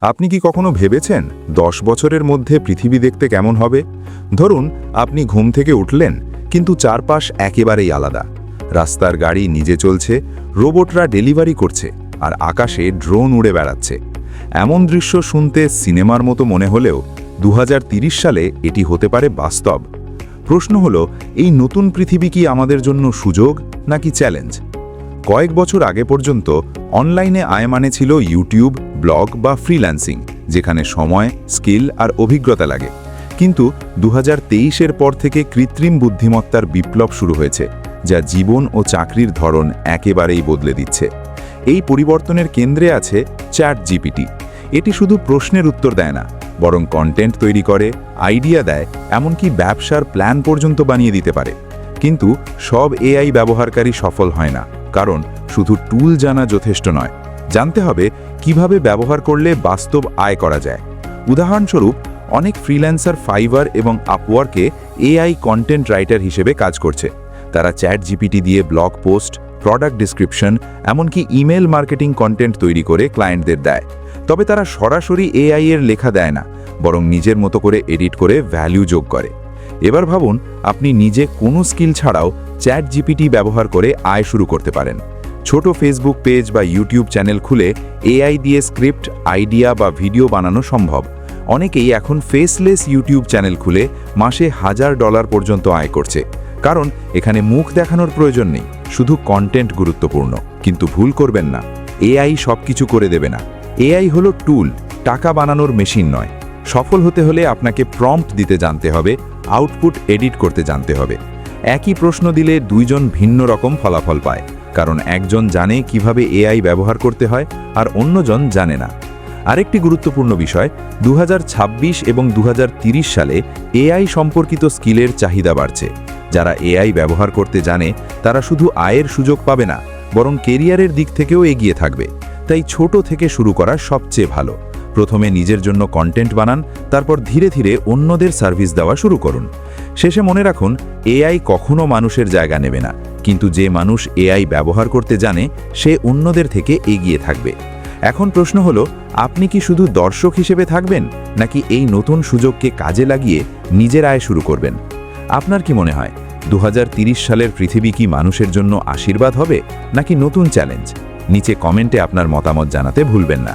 আপনি কি কখনো ভেবেছেন 10 বছরের মধ্যে পৃথিবী দেখতে কেমন হবে? ধরুন আপনি ঘুম থেকে উঠলেন, কিন্তু চারপাশ একেবারেই আলাদা। রাস্তার গাড়ি নিজে চলছে, রোবটরা ডেলিভারি করছে, আর আকাশে ড্রোন উড়ে বেড়াচ্ছে। এমন দৃশ্য শুনতে সিনেমার মতো মনে হলেও 2030 সালে এটি হতে পারে বাস্তব। প্রশ্ন হলো, এই নতুন পৃথিবী কি আমাদের জন্য সুযোগ নাকি চ্যালেঞ্জ? কয়েক বছর আগে পর্যন্ত অনলাইনে আয় মানে ছিল ইউটিউব, ব্লগ বা ফ্রিল্যান্সিং, যেখানে সময়, স্কিল আর অভিজ্ঞতা লাগে। কিন্তু 2023-এর পর থেকে কৃত্রিম বুদ্ধিমত্তার বিপ্লব শুরু হয়েছে, যা জীবন ও চাকরির ধরন একেবারেই বদলে দিচ্ছে। এই পরিবর্তনের কেন্দ্রে আছে চ্যাটজিপিটি। এটি শুধু প্রশ্নের উত্তর দেয় না, বরং কন্টেন্ট তৈরি করে, আইডিয়া দেয়, এমনকি ব্যবসার প্ল্যান পর্যন্ত বানিয়ে দিতে পারে। কিন্তু সব এআই ব্যবহারকারী সফল হয় না, কারণ শুধু টুল জানা যথেষ্ট নয়। জানতে হবে কিভাবে ব্যবহার করলে বাস্তব আয় করা যায়। উদাহরণস্বরূপ, অনেক ফ্রিল্যান্সার ফাইবার এবং আপওয়ার্কে এআই কন্টেন্ট রাইটার হিসেবে কাজ করছে। তারা চ্যাটজিপিটি দিয়ে ব্লগ পোস্ট, প্রোডাক্ট ডিসক্রিপশন, এমনকি ইমেল মার্কেটিং কন্টেন্ট তৈরি করে ক্লায়েন্টদের দেয়। তবে তারা সরাসরি এআই এর লেখা দেয় না, বরং নিজের মতো করে এডিট করে ভ্যালু যোগ করে। এবার ভাবুন, আপনি নিজে কোনো স্কিল ছাড়াও চ্যাটজিপিটি ব্যবহার করে আয় শুরু করতে পারেন। ছোট ফেসবুক পেজ বা ইউটিউব চ্যানেল খুলে এআই দিয়ে স্ক্রিপ্ট, আইডিয়া বা ভিডিও বানানো সম্ভব। অনেকেই এখন ফেসলেস ইউটিউব চ্যানেল খুলে মাসে $1000 পর্যন্ত আয় করছে, কারণ এখানে মুখ দেখানোর প্রয়োজন নেই, শুধু কন্টেন্ট গুরুত্বপূর্ণ। কিন্তু ভুল করবেন না, এআই সবকিছু করে দেবে না। এআই হলো টুল, টাকা বানানোর মেশিন নয়। সফল হতে হলে আপনাকে প্রম্পট দিতে জানতে হবে, আউটপুট এডিট করতে জানতে হবে। একই প্রশ্ন দিলে দুইজন ভিন্ন রকম ফলাফল পায়, কারণ একজন জানে কিভাবে এআই ব্যবহার করতে হয় আর অন্যজন জানে না। আরেকটি গুরুত্বপূর্ণ বিষয়, 2026 এবং 2030 সালে এআই সম্পর্কিত স্কিলের চাহিদা বাড়ছে। যারা এআই ব্যবহার করতে জানে তারা শুধু আয়ের সুযোগ পাবে না, বরং কেরিয়ারের দিক থেকেও এগিয়ে থাকবে। তাই ছোট থেকে শুরু করা সবচেয়ে ভালো। প্রথমে নিজের জন্য কন্টেন্ট বানান, তারপর ধীরে ধীরে অন্যদের সার্ভিস দেওয়া শুরু করুন। শেষে মনে রাখুন, এআই কখনো মানুষের জায়গা নেবে না, কিন্তু যে মানুষ এআই ব্যবহার করতে জানে সে অন্যদের থেকে এগিয়ে থাকবে। এখন প্রশ্ন হলো, আপনি কি শুধু দর্শক হিসেবে থাকবেন, নাকি এই নতুন সুযোগকে কাজে লাগিয়ে নিজের আয় শুরু করবেন? আপনার কি মনে হয়, 2030 সালের পৃথিবী কি মানুষের জন্য আশীর্বাদ হবে নাকি নতুন চ্যালেঞ্জ? নিচে কমেন্টে আপনার মতামত জানাতে ভুলবেন না।